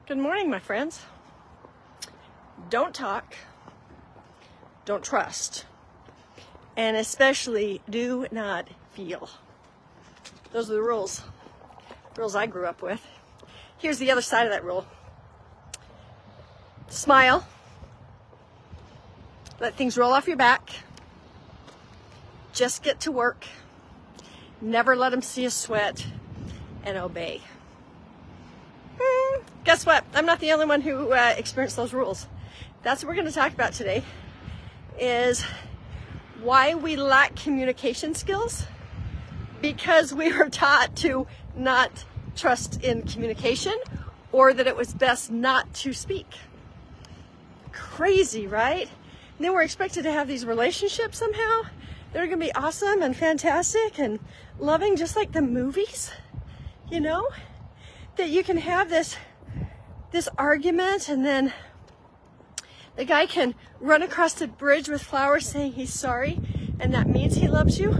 Good morning, my friends. Don't talk, don't trust, and especially do not feel. Those are the rules I grew up with. Here's the other side of that rule. Smile. Let things roll off your back. Just get to work. Never let them see you sweat, and obey. Guess what? I'm not the only one who experienced those rules. That's what we're going to talk about today, is why we lack communication skills, because we were taught to not trust in communication, or that it was best not to speak. Crazy, right? And then we're expected to have these relationships somehow. They're going to be awesome and fantastic and loving, just like the movies, you know? That you can have this argument, and then the guy can run across the bridge with flowers saying he's sorry, and that means he loves you.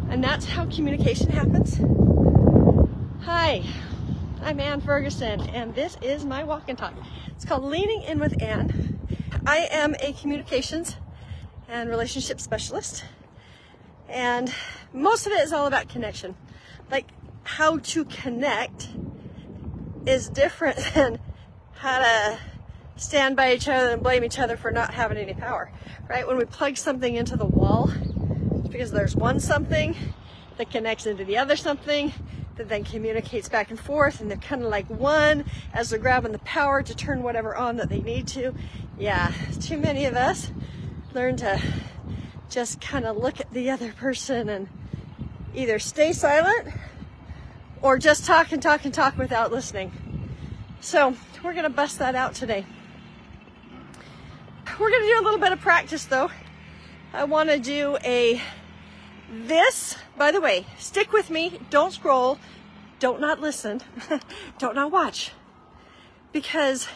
And that's how communication happens. Hi, I'm Ann Ferguson, and this is my walk and talk. It's called Leaning In with Ann. I am a communications and relationship specialist, and most of it is all about connection. Like, how to connect is different than how to stand by each other and blame each other for not having any power, right? When we plug something into the wall, it's because there's one something that connects into the other something that then communicates back and forth, and they're kind of like one as they're grabbing the power to turn whatever on that they need to. Yeah, too many of us learn to just kind of look at the other person and either stay silent or just talk and talk and talk without listening. So we're going to bust that out today. We're going to do a little bit of practice though. I want to do this, by the way, stick with me, don't scroll, don't not listen, don't not watch. Because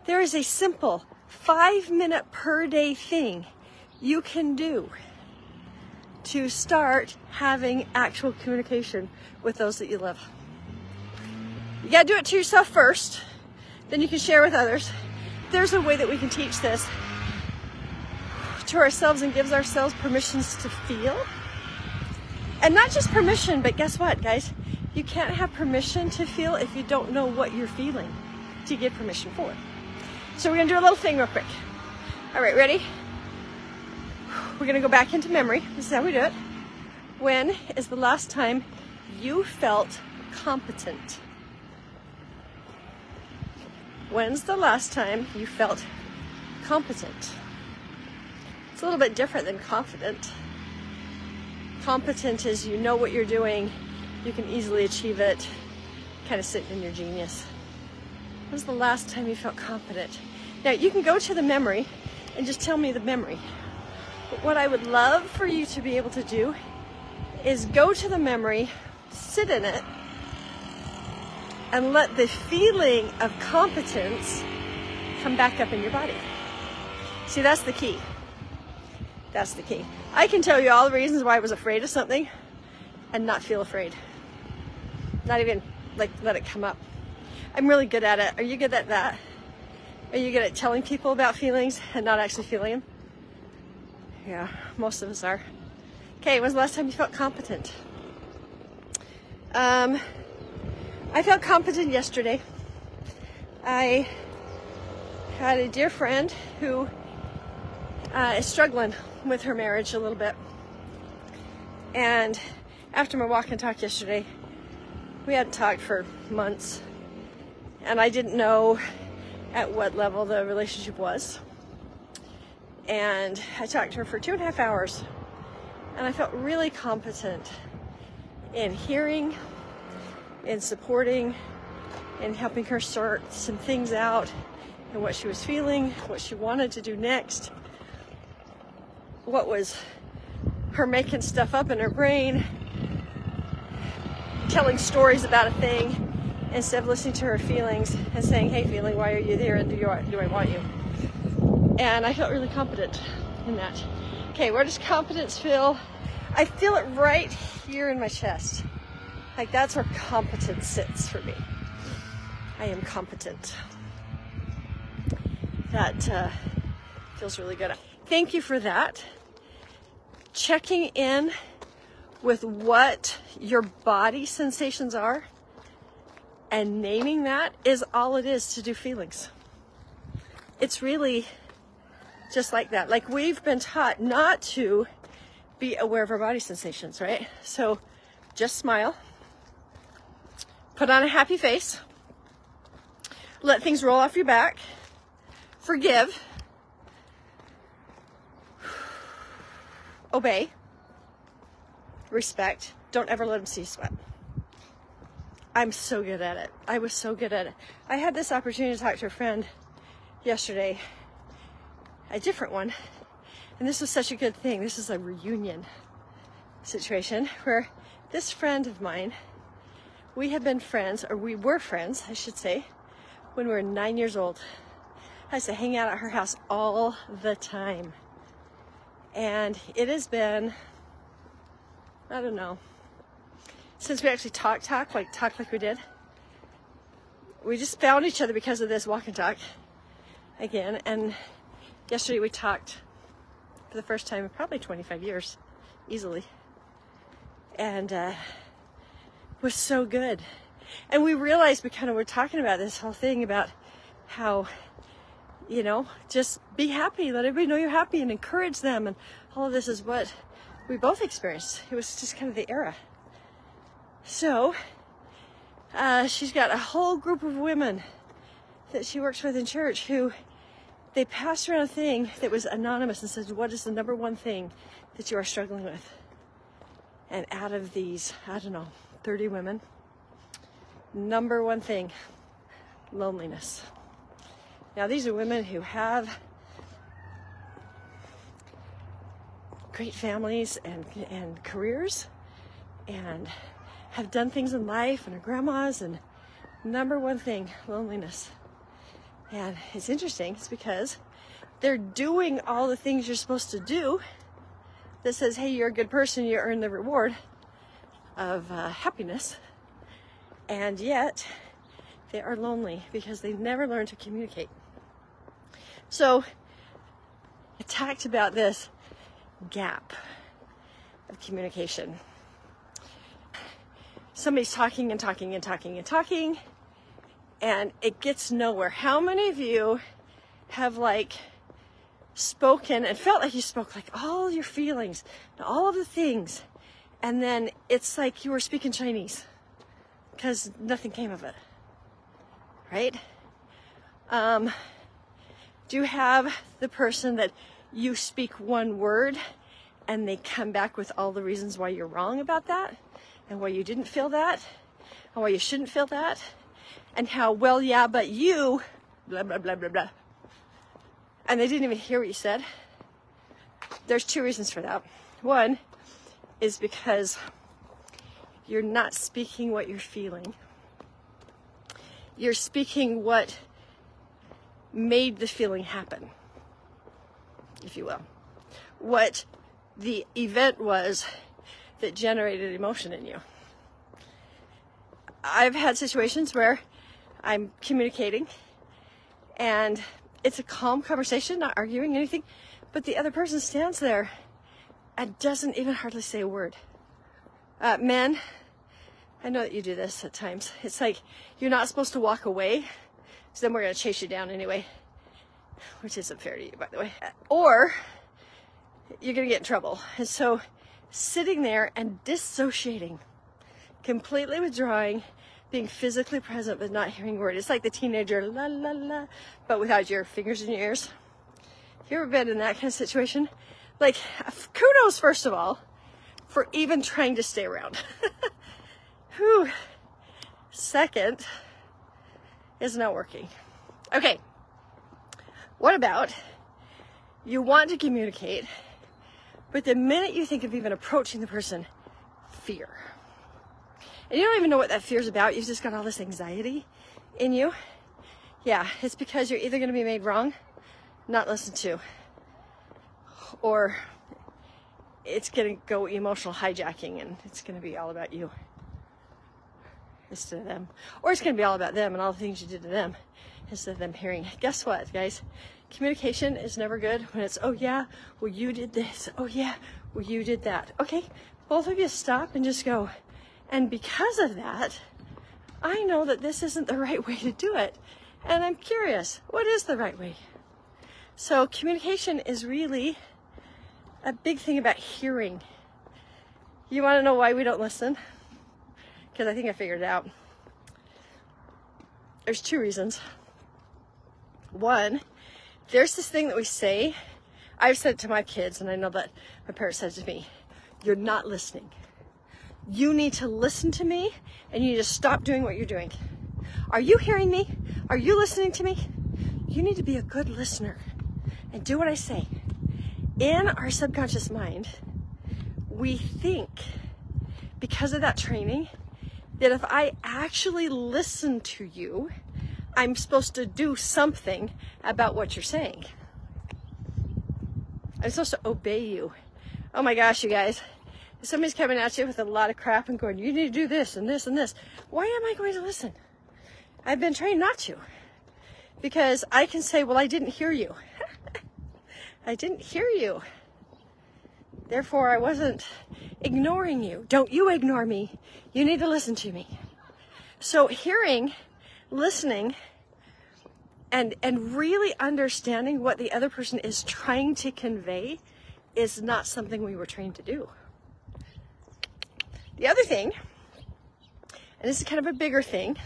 there is a simple 5-minute per day thing you can do to start having actual communication with those that you love. You gotta do it to yourself first, then you can share with others. There's a way that we can teach this to ourselves and gives ourselves permissions to feel. And not just permission, but guess what, guys? You can't have permission to feel if you don't know what you're feeling to give permission for it. So we're gonna do a little thing real quick. All right, ready? We're gonna go back into memory. This is how we do it. When is the last time you felt competent? When's the last time you felt competent? It's a little bit different than confident. Competent is you know what you're doing, you can easily achieve it, kind of sitting in your genius. When's the last time you felt competent? Now, you can go to the memory and just tell me the memory. But what I would love for you to be able to do is go to the memory, sit in it, and let the feeling of competence come back up in your body. See, that's the key. That's the key. I can tell you all the reasons why I was afraid of something and not feel afraid. Not even like let it come up. I'm really good at it. Are you good at that? Are you good at telling people about feelings and not actually feeling them? Yeah, most of us are. Okay, when's the last time you felt competent? I felt competent yesterday. I had a dear friend who is struggling with her marriage a little bit. And after my walk and talk yesterday, we hadn't talked for months. And I didn't know at what level the relationship was. And I talked to her for 2.5 hours. And I felt really competent in hearing, in supporting, in helping her sort some things out, and what she was feeling, what she wanted to do next, what was her making stuff up in her brain, telling stories about a thing instead of listening to her feelings and saying, hey feeling, why are you there, and do I want you? And I felt really competent in that. Okay, where does competence feel? I feel it right here in my chest. Like, that's where competence sits for me. I am competent. That feels really good. Thank you for that. Checking in with what your body sensations are and naming that is all it is to do feelings. It's really just like that. Like, we've been taught not to be aware of our body sensations, right? So just smile, put on a happy face, let things roll off your back, forgive, obey, respect. Don't ever let them see you sweat. I'm so good at it. I was so good at it. I had this opportunity to talk to a friend yesterday, a different one, and this was such a good thing. This is a reunion situation where this friend of mine, we had been friends, or we were friends, I should say, when we were 9 years old. I used to hang out at her house all the time. And it has been, I don't know, since we actually talked like we did. We just found each other because of this walk and talk again. And yesterday we talked for the first time in probably 25 years, easily. And was so good. And we realized we kind of were talking about this whole thing about how, you know, just be happy, let everybody know you're happy and encourage them. And all of this is what we both experienced. It was just kind of the era. So she's got a whole group of women that she works with in church who they passed around a thing that was anonymous and said, what is the number one thing that you are struggling with? And out of these, I don't know, 30 women, number one thing, loneliness. Now, these are women who have great families and careers and have done things in life and are grandmas, and number one thing, loneliness. And it's interesting, it's because they're doing all the things you're supposed to do that says, hey, you're a good person, you earn the reward of happiness, and yet they are lonely because they never learned to communicate. So I talked about this gap of communication. Somebody's talking and talking and talking and talking, and it gets nowhere. How many of you have spoken and felt like you spoke like all your feelings and all of the things, and then it's like you were speaking Chinese because nothing came of it, right? Do you have the person that you speak one word and they come back with all the reasons why you're wrong about that and why you didn't feel that and why you shouldn't feel that and how, well, yeah, but you, blah, blah, blah, blah, blah. And they didn't even hear what you said? There's two reasons for that. One is because you're not speaking what you're feeling. You're speaking what made the feeling happen, if you will. What the event was that generated emotion in you. I've had situations where I'm communicating and it's a calm conversation, not arguing anything, but the other person stands there and doesn't even hardly say a word. Men, I know that you do this at times. It's like you're not supposed to walk away, so then we're going to chase you down anyway, which isn't fair to you, by the way. Or you're going to get in trouble. And so sitting there and dissociating, completely withdrawing, being physically present but not hearing a word. It's like the teenager, la la la, but without your fingers in your ears. You ever been in that kind of situation? Like, kudos, first of all, for even trying to stay around. Whew. Second, is not working. Okay, what about you want to communicate, but the minute you think of even approaching the person, fear. And you don't even know what that fear is about. You've just got all this anxiety in you. Yeah, it's because you're either going to be made wrong, not listened to, or it's going to go emotional hijacking and it's going to be all about you. instead of them. Or it's going to be all about them and all the things you did to them instead of them hearing. Guess what, guys? Communication is never good when it's, oh yeah, well you did this. Oh yeah, well you did that. Okay, both of you stop and just go. And because of that, I know that this isn't the right way to do it. And I'm curious, what is the right way? So communication is really a big thing about hearing. You want to know why we don't listen? Because I think I figured it out. There's two reasons. One, there's this thing that we say. I've said it to my kids, and I know that my parents said it to me. You're not listening. You need to listen to me, and you need to stop doing what you're doing. Are you hearing me? Are you listening to me? You need to be a good listener and do what I say. In our subconscious mind, we think, because of that training, that if I actually listen to you, I'm supposed to do something about what you're saying. I'm supposed to obey you. Oh my gosh, you guys. If somebody's coming at you with a lot of crap and going, you need to do this and this and this, why am I going to listen? I've been trained not to. Because I can say, well, I didn't hear you. I didn't hear you. Therefore, I wasn't ignoring you. Don't you ignore me. You need to listen to me. So hearing, listening, and really understanding what the other person is trying to convey is not something we were trained to do. The other thing, and this is kind of a bigger thing,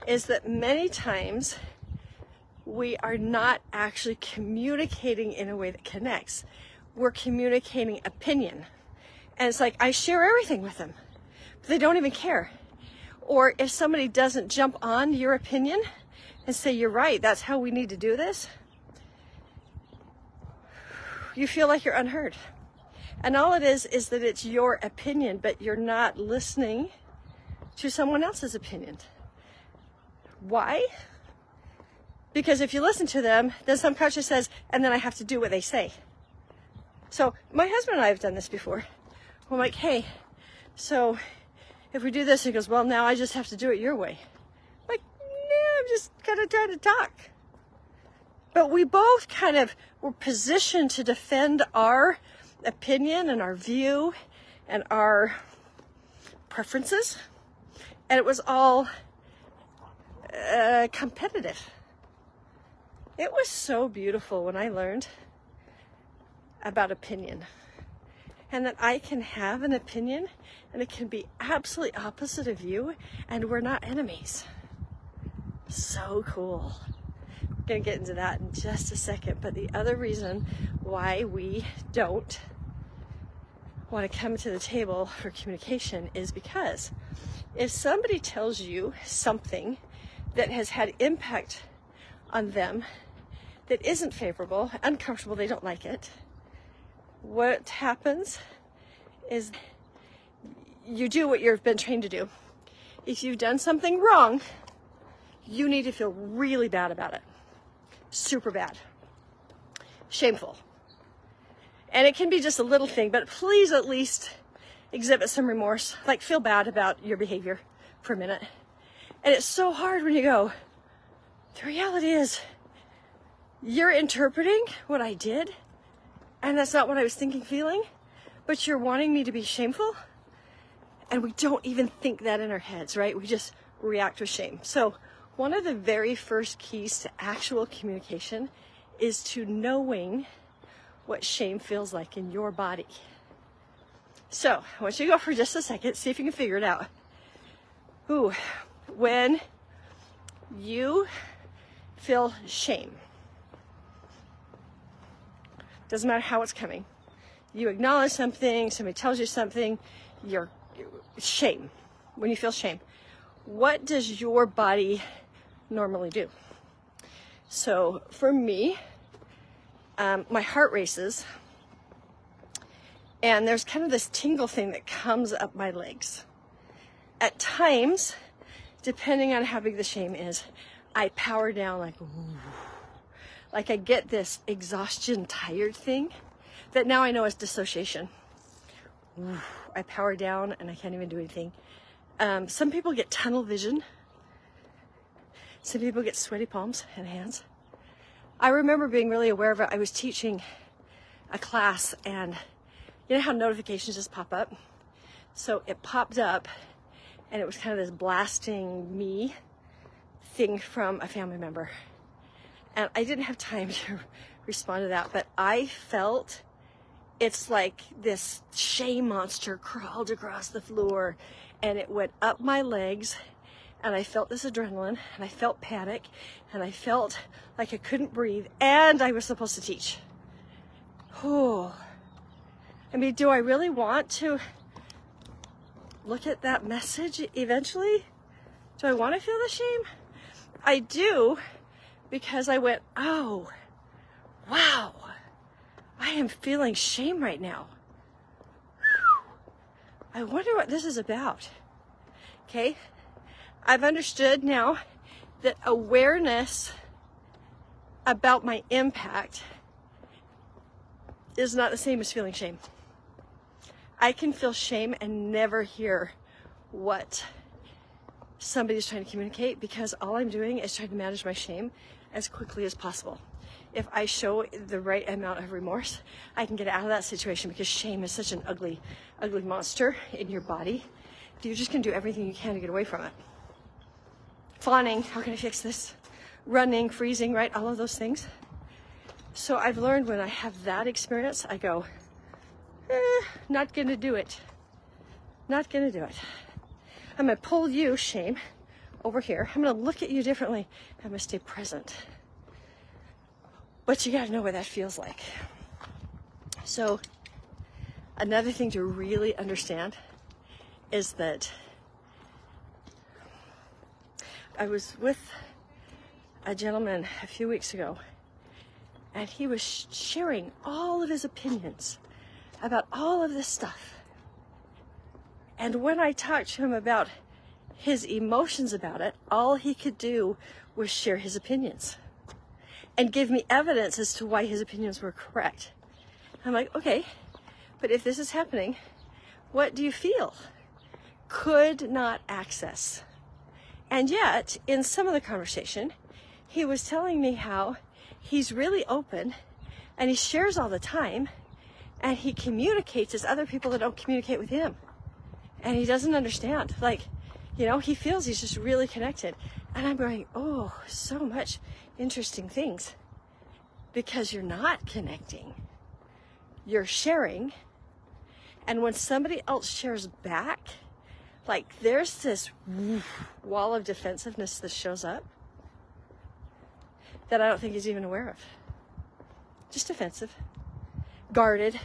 is that many times we are not actually communicating in a way that connects. We're communicating opinion. And it's like, I share everything with them, but they don't even care. Or if somebody doesn't jump on your opinion and say, you're right, that's how we need to do this, you feel like you're unheard. And all it is that it's your opinion, but you're not listening to someone else's opinion. Why? Because if you listen to them, then subconscious says, and then I have to do what they say. So my husband and I have done this before. I'm like, hey, so if we do this, he goes, well, now I just have to do it your way. I'm like, yeah, I'm just kind of trying to talk. But we both kind of were positioned to defend our opinion and our view and our preferences. And it was all competitive. It was so beautiful when I learned about opinion, and that I can have an opinion and it can be absolutely opposite of you, and we're not enemies. So cool. We're going to get into that in just a second, but the other reason why we don't want to come to the table for communication is because if somebody tells you something that has had impact on them that isn't favorable, uncomfortable, they don't like it, what happens is you do what you've been trained to do. If you've done something wrong, you need to feel really bad about it. Super bad. Shameful. And it can be just a little thing, but please at least exhibit some remorse. Like, feel bad about your behavior for a minute. And it's so hard when you go, the reality is, you're interpreting what I did, and that's not what I was thinking, feeling, but you're wanting me to be shameful, and we don't even think that in our heads, right? We just react with shame. So one of the very first keys to actual communication is to knowing what shame feels like in your body. So I want you to go for just a second, see if you can figure it out. Ooh, when you feel shame, doesn't matter how it's coming. You acknowledge something, somebody tells you something, you're shame. When you feel shame, what does your body normally do? So for me, my heart races, and there's kind of this tingle thing that comes up my legs. At times, depending on how big the shame is, I power down like, ooh. Like I get this exhaustion, tired thing that now I know is dissociation. Ooh, I power down and I can't even do anything. Some people get tunnel vision. Some people get sweaty palms and hands. I remember being really aware of it. I was teaching a class, and you know how notifications just pop up? So it popped up, and it was kind of this blasting me thing from a family member. And I didn't have time to respond to that, but I felt it's like this shame monster crawled across the floor, and it went up my legs, and I felt this adrenaline, and I felt panic, and I felt like I couldn't breathe, and I was supposed to teach. Oh, I mean, do I really want to look at that message eventually? Do I want to feel the shame? I do, because I went, oh, wow, I am feeling shame right now. I wonder what this is about. Okay, I've understood now that awareness about my impact is not the same as feeling shame. I can feel shame and never hear what somebody's trying to communicate, because all I'm doing is trying to manage my shame as quickly as possible. If I show the right amount of remorse, I can get out of that situation, because shame is such an ugly, ugly monster in your body. You're just gonna do everything you can to get away from it. Fawning, how can I fix this? Running, freezing, right? All of those things. So I've learned when I have that experience, I go, not gonna do it. Not gonna do it. I'm gonna pull you, shame, over here. I'm gonna look at you differently. I'm gonna stay present. But you gotta know what that feels like. So another thing to really understand is that I was with a gentleman a few weeks ago, and he was sharing all of his opinions about all of this stuff. And when I talked to him about his emotions about it, all he could do was share his opinions and give me evidence as to why his opinions were correct. I'm like, okay, but if this is happening, what do you feel? Could not access. And yet, in some of the conversation, he was telling me how he's really open, and he shares all the time, and he communicates as other people that don't communicate with him. And he doesn't understand. Like, you know, he feels he's just really connected. And I'm going, oh, so much interesting things. Because you're not connecting. You're sharing. And when somebody else shares back, like there's this wall of defensiveness that shows up that I don't think he's even aware of. Just defensive, guarded,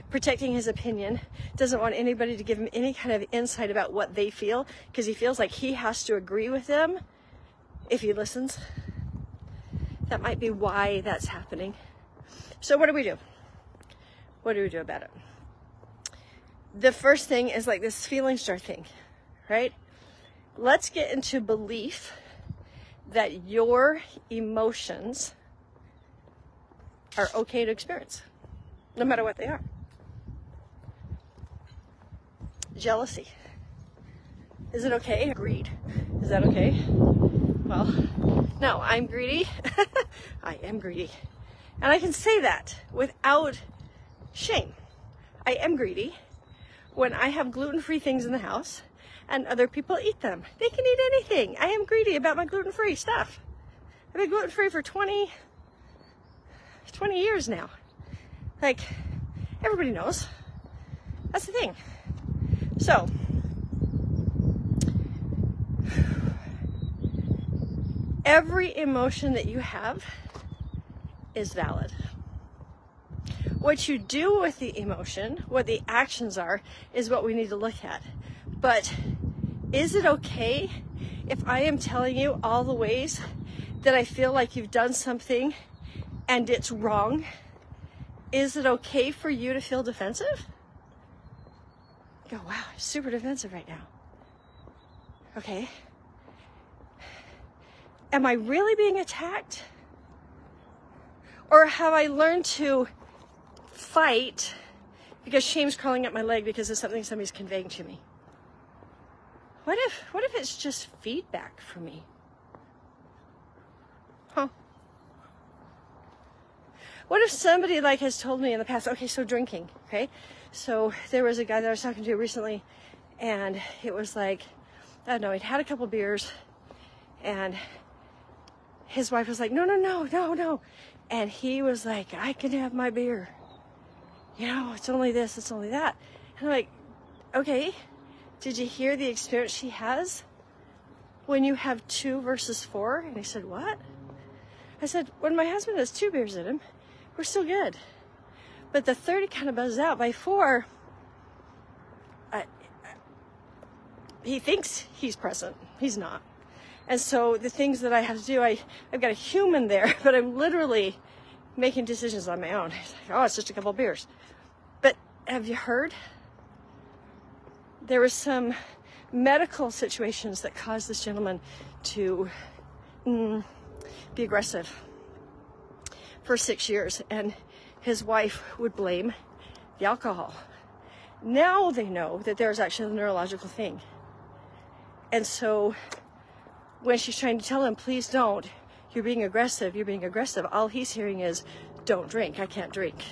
protecting his opinion, doesn't want anybody to give him any kind of insight about what they feel, because he feels like he has to agree with them if he listens. That might be why that's happening. So what do we do? What do we do about it? The first thing is like this feeling star thing, right? Let's get into belief that your emotions are okay to experience, no matter what they are. Jealousy. Is it okay? Greed. Is that okay? Well, no, I'm greedy. I am greedy. And I can say that without shame. I am greedy when I have gluten-free things in the house and other people eat them. They can eat anything. I am greedy about my gluten-free stuff. I've been gluten-free for 20 years now. Like, everybody knows. That's the thing. So, every emotion that you have is valid. What you do with the emotion, what the actions are, is what we need to look at. But is it okay if I am telling you all the ways that I feel like you've done something and it's wrong? Is it okay for you to feel defensive? Go, wow, I'm super defensive right now. Okay. Am I really being attacked? Or have I learned to fight because shame's crawling up my leg because of something somebody's conveying to me? what if it's just feedback for me? Huh? What if somebody like has told me in the past, okay, so drinking, okay? So there was a guy that I was talking to recently, and it was like, I don't know, he'd had a couple beers, and his wife was like, no. And he was like, I can have my beer. You know, it's only this, it's only that. And I'm like, okay, did you hear the experience she has when you have 2 versus 4? And he said, what? I said, when my husband has 2 beers in him, we're still good. But the 30 kind of buzzes out. By 4, he thinks he's present. He's not. And so the things that I have to do, I've got a human there, but I'm literally making decisions on my own. He's like, oh, it's just a couple of beers. But have you heard? There was some medical situations that caused this gentleman to be aggressive for 6 years, and his wife would blame the alcohol. Now they know that there's actually a neurological thing. And so when she's trying to tell him, please don't, you're being aggressive, all he's hearing is, don't drink, I can't drink.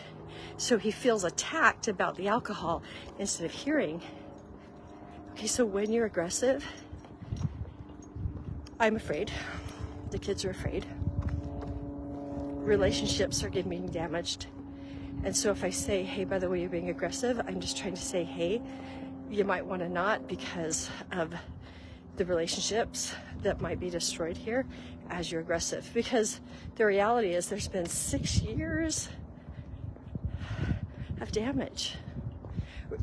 So he feels attacked about the alcohol instead of hearing, okay, so when you're aggressive, I'm afraid, the kids are afraid, relationships are getting damaged. And so if I say, hey, by the way, you're being aggressive, I'm just trying to say, hey, you might want to not because of the relationships that might be destroyed here as you're aggressive. Because the reality is there's been 6 years of damage.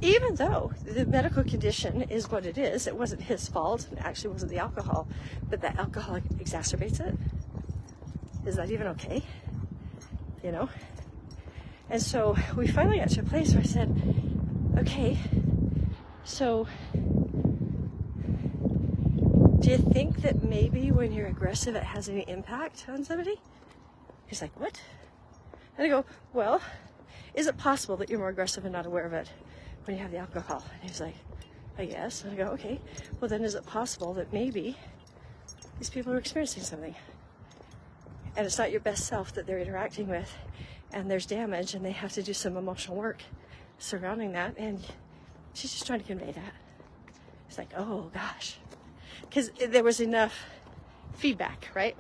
Even though the medical condition is what it is, it wasn't his fault, and actually wasn't the alcohol, but the alcohol exacerbates it. Is that even okay? You know? And so we finally got to a place where I said, okay, so do you think that maybe when you're aggressive it has any impact on somebody? He's like, what? And I go, well, is it possible that you're more aggressive and not aware of it when you have the alcohol? And he's like, I guess. And I go, okay, well then is it possible that maybe these people are experiencing something and it's not your best self that they're interacting with, and there's damage and they have to do some emotional work surrounding that, and she's just trying to convey that. It's like, oh gosh. Because there was enough feedback, right?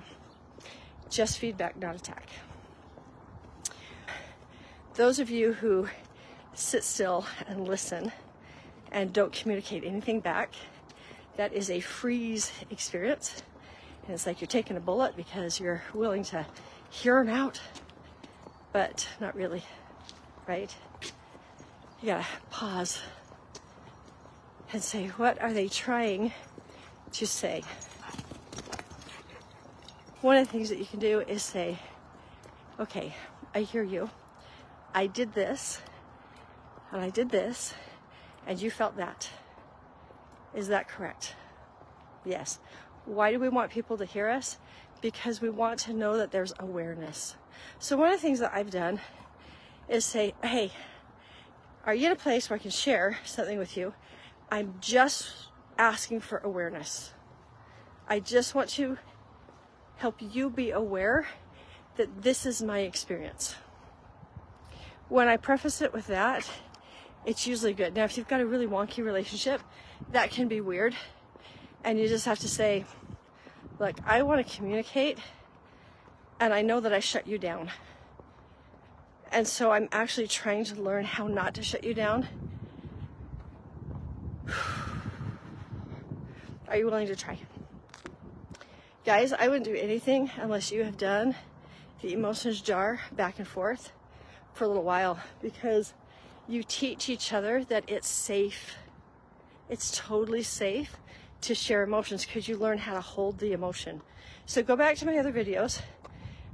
Just feedback, not attack. Those of you who sit still and listen and don't communicate anything back, that is a freeze experience. And it's like you're taking a bullet because you're willing to hear them out, but not really, right? You gotta pause and say, what are they trying to say? One of the things that you can do is say, okay, I hear you. I did this, and I did this, and you felt that. Is that correct? Yes. Why do we want people to hear us? Because we want to know that there's awareness. So one of the things that I've done is say, hey, are you in a place where I can share something with you? I'm just asking for awareness. I just want to help you be aware that this is my experience. When I preface it with that, it's usually good. Now, if you've got a really wonky relationship, that can be weird. And you just have to say, look, I want to communicate, and I know that I shut you down. And so I'm actually trying to learn how not to shut you down. Are you willing to try? Guys, I wouldn't do anything unless you have done the emotions jar back and forth for a little while, because you teach each other that it's safe. It's totally safe to share emotions because you learn how to hold the emotion. So go back to my other videos.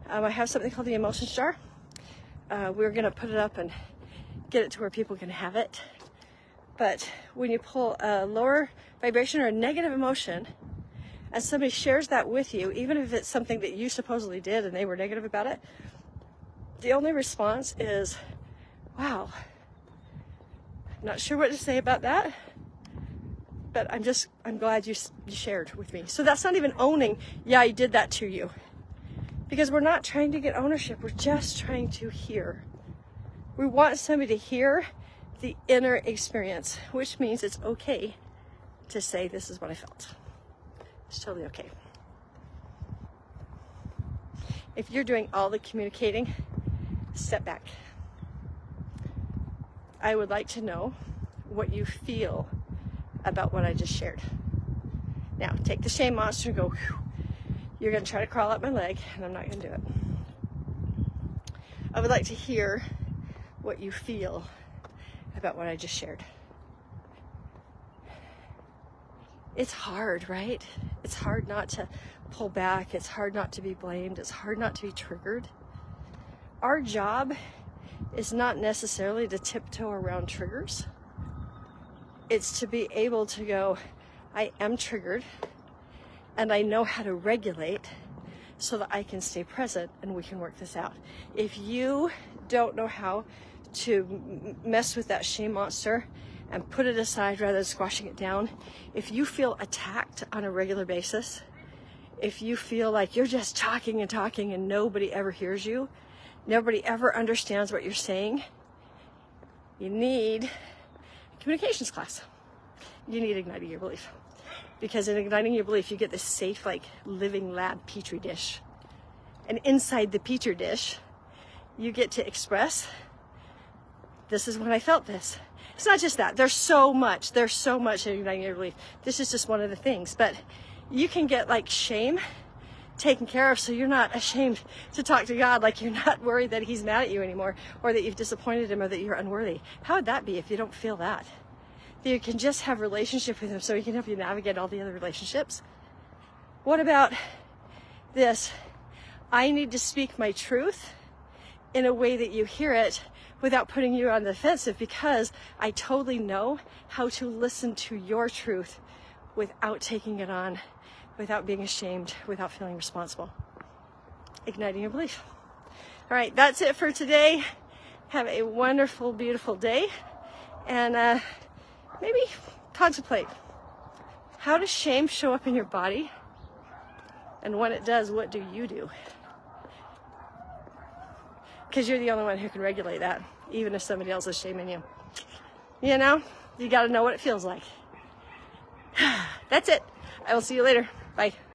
I have something called the emotions jar. We're gonna put it up and get it to where people can have it. But when you pull a lower vibration or a negative emotion, and somebody shares that with you, even if it's something that you supposedly did and they were negative about it, the only response is, wow, not sure what to say about that, but I'm glad you shared with me. So that's not even owning, yeah, I did that to you. Because we're not trying to get ownership. We're just trying to hear. We want somebody to hear the inner experience, which means it's okay to say, this is what I felt. It's totally okay. If you're doing all the communicating, step back. I would like to know what you feel about what I just shared. Now, take the shame monster and go, whew. You're going to try to crawl up my leg, and I'm not going to do it. I would like to hear what you feel about what I just shared. It's hard, right? It's hard not to pull back. It's hard not to be blamed. It's hard not to be triggered. Our job is not necessarily to tiptoe around triggers. It's to be able to go, I am triggered, and I know how to regulate so that I can stay present and we can work this out. If you don't know how to mess with that shame monster and put it aside rather than squashing it down, if you feel attacked on a regular basis, if you feel like you're just talking and nobody ever hears you, nobody ever understands what you're saying, you need a communications class. You need Igniting Your Belief. Because in Igniting Your Belief, you get this safe, like, living lab petri dish. And inside the petri dish, you get to express, this is when I felt this. It's not just that. There's so much in Igniting Your Belief. This is just one of the things. But you can get, like, shame taken care of so you're not ashamed to talk to God, like you're not worried that he's mad at you anymore, or that you've disappointed him, or that you're unworthy. How would that be if you don't feel that? That you can just have a relationship with him so he can help you navigate all the other relationships? What about this? I need to speak my truth in a way that you hear it without putting you on the defensive, because I totally know how to listen to your truth without taking it on, without being ashamed, without feeling responsible. Igniting Your Belief. All right, that's it for today. Have a wonderful, beautiful day. And maybe contemplate, how does shame show up in your body? And when it does, what do you do? Because you're the only one who can regulate that, even if somebody else is shaming you. You know, you got to know what it feels like. That's it. I will see you later. Bye.